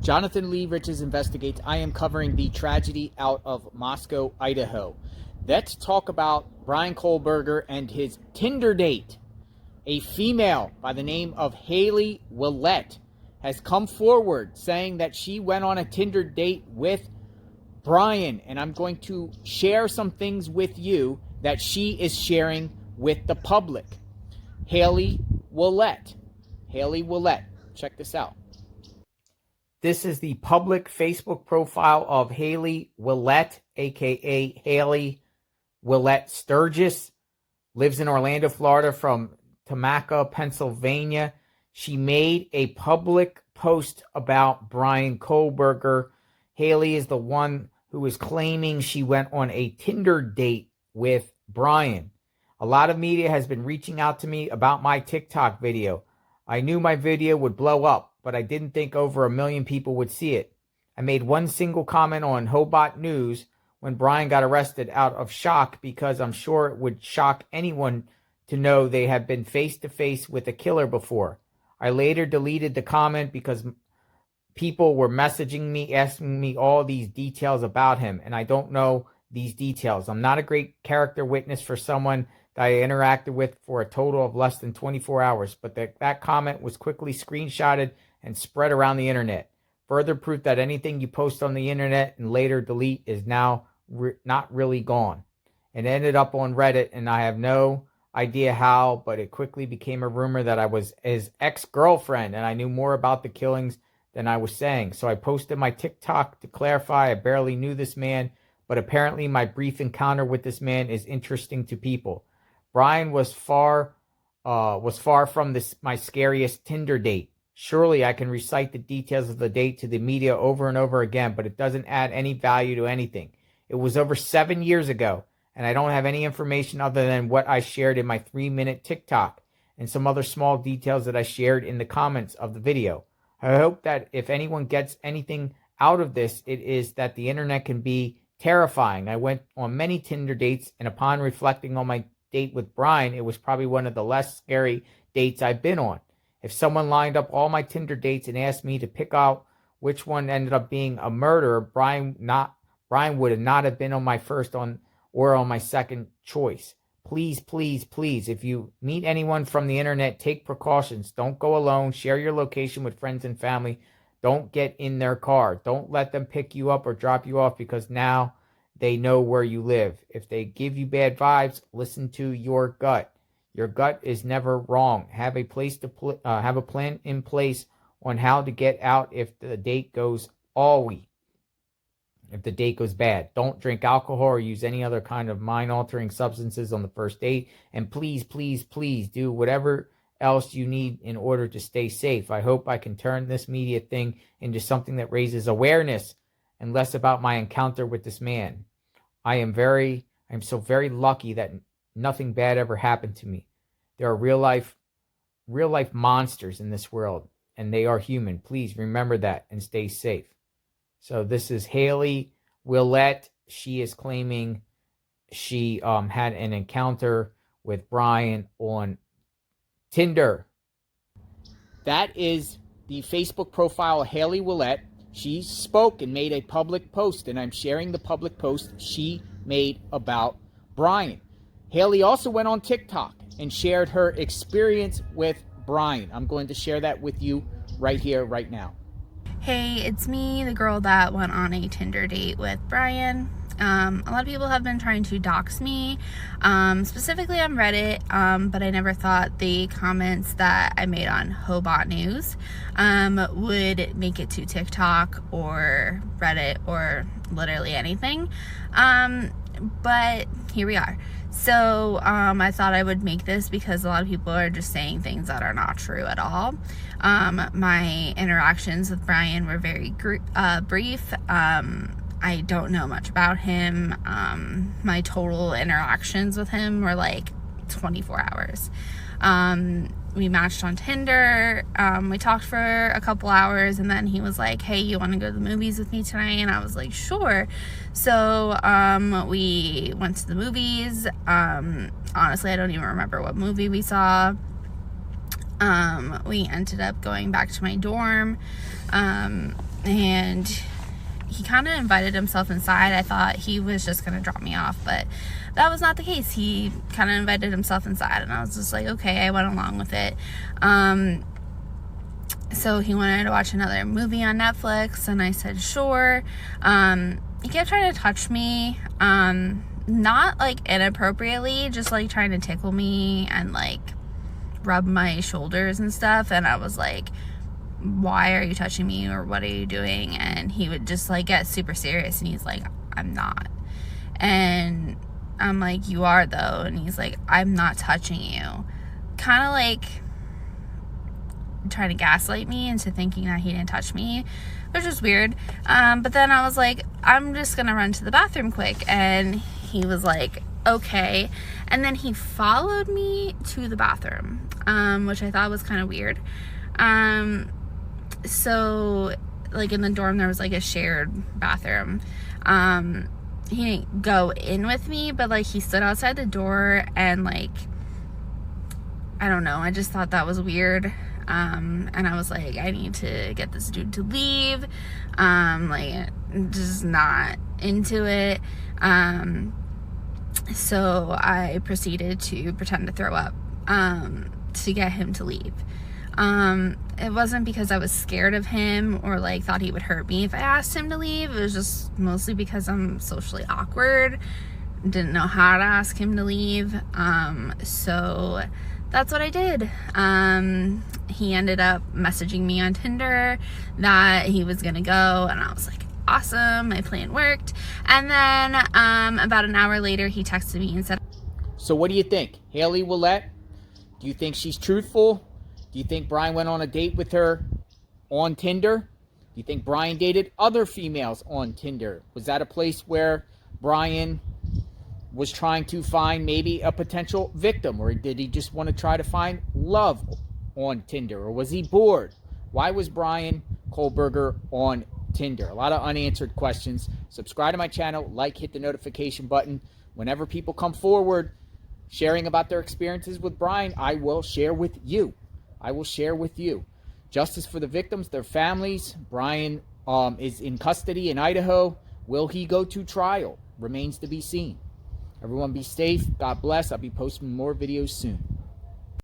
Jonathan Lee Riches Investigates. I am covering the tragedy out of Moscow, Idaho. Let's talk about Bryan Kohberger and his Tinder date. A female by the name of Hayley Willette has come forward saying that she went on a Tinder date with Bryan, and I'm going to share some things with you that she is sharing with the public. Hayley Willette. Hayley Willette. Check this out. This is the public Facebook profile of Hayley Willette, a.k.a. Hayley Willette Sturgis. Lives in Orlando, Florida from Tamaka, Pennsylvania. She made a public post about Bryan Kohberger. Hayley is the one who is claiming she went on a Tinder date with Bryan. A lot of media has been reaching out to me about my TikTok video. I knew my video would blow up, but I didn't think over 1 million people would see it. I made one single comment on Hobart News when Bryan got arrested out of shock, because I'm sure it would shock anyone to know they have been face to face with a killer before. I later deleted the comment because people were messaging me, asking me all these details about him, and I don't know these details. I'm not a great character witness for someone that I interacted with for a total of less than 24 hours, but that comment was quickly screenshotted and spread around the internet. Further proof that anything you post on the internet and later delete is now not really gone. It ended up on Reddit, and I have no idea how, but it quickly became a rumor that I was his ex-girlfriend, and I knew more about the killings than I was saying. So I posted my TikTok to clarify I barely knew this man, but apparently my brief encounter with this man is interesting to people. Bryan was far from my scariest Tinder date. Surely I can recite the details of the date to the media over and over again, but it doesn't add any value to anything. It was over 7 years ago, and I don't have any information other than what I shared in my 3-minute TikTok and some other small details that I shared in the comments of the video. I hope that if anyone gets anything out of this, it is that the internet can be terrifying. I went on many Tinder dates, and upon reflecting on my date with Bryan, it was probably one of the less scary dates I've been on. If someone lined up all my Tinder dates and asked me to pick out which one ended up being a murderer, Bryan would not have been on my first or on my second choice. Please, please, please, if you meet anyone from the internet, take precautions. Don't go alone. Share your location with friends and family. Don't get in their car. Don't let them pick you up or drop you off, because now they know where you live. If they give you bad vibes, listen to your gut. Your gut is never wrong. Have a plan in place on how to get out if the date goes If the date goes bad. Don't drink alcohol or use any other kind of mind-altering substances on the first date. And please, please, please do whatever else you need in order to stay safe. I hope I can turn this media thing into something that raises awareness and less about my encounter with this man. I'm so very lucky that nothing bad ever happened to me. There are real life monsters in this world, and they are human. Please remember that and stay safe. So this is Hayley Willette. She is claiming she had an encounter with Bryan on Tinder. That is the Facebook profile of Hayley Willette. She spoke and made a public post, and I'm sharing the public post she made about Bryan. Hayley also went on TikTok and shared her experience with Bryan. I'm going to share that with you right here, right now. Hey, it's me, the girl that went on a Tinder date with Bryan. A lot of people have been trying to dox me, specifically on Reddit, but I never thought the comments that I made on Hobart News would make it to TikTok or Reddit or literally anything. But here we are. So I thought I would make this because a lot of people are just saying things that are not true at all. My interactions with Bryan were very brief. I don't know much about him. My total interactions with him were like 24 hours. We matched on Tinder. We talked for a couple hours, and then he was like, hey, you want to go to the movies with me tonight? And I was like, sure. So we went to the movies. Honestly, I don't even remember what movie we saw. We ended up going back to my dorm. and he kind of invited himself inside. I thought he was just going to drop me off, but that was not the case. He kind of invited himself inside, and I was just like, okay, I went along with it. So he wanted to watch another movie on Netflix, and I said, sure. He kept trying to touch me, not like inappropriately, just like trying to tickle me and like rub my shoulders and stuff. And I was like, why are you touching me, or what are you doing? And he would just like get super serious, and he's like, I'm not. And I'm like, you are though. And he's like, I'm not touching you. Kind of like trying to gaslight me into thinking that he didn't touch me, which was weird. But then I was like, I'm just gonna run to the bathroom quick. And he was like, okay. And then he followed me to the bathroom, which I thought was kind of weird. So like in the dorm there was like a shared bathroom. He didn't go in with me, but like he stood outside the door, and like, I don't know, I just thought that was weird. And I was like, I need to get this dude to leave. Like, just not into it. So I proceeded to pretend to throw up, to get him to leave. It wasn't because I was scared of him or like thought he would hurt me if I asked him to leave. It was just mostly because I'm socially awkward, didn't know how to ask him to leave. So that's what I did. He ended up messaging me on Tinder that he was gonna go, and I was like, awesome, my plan worked. And then about an hour later he texted me and said, So what do you think? Hayley Willette? Do you think she's truthful? Do you think Bryan went on a date with her on Tinder? Do you think Bryan dated other females on Tinder? Was that a place where Bryan was trying to find maybe a potential victim? Or did he just want to try to find love on Tinder? Or was he bored? Why was Bryan Kohberger on Tinder? A lot of unanswered questions. Subscribe to my channel, like, hit the notification button. Whenever people come forward sharing about their experiences with Bryan, I will share with you. I will share with you. Justice for the victims, their families. Bryan is in custody in Idaho. Will he go to trial? Remains to be seen. Everyone be safe. God bless. I'll be posting more videos soon.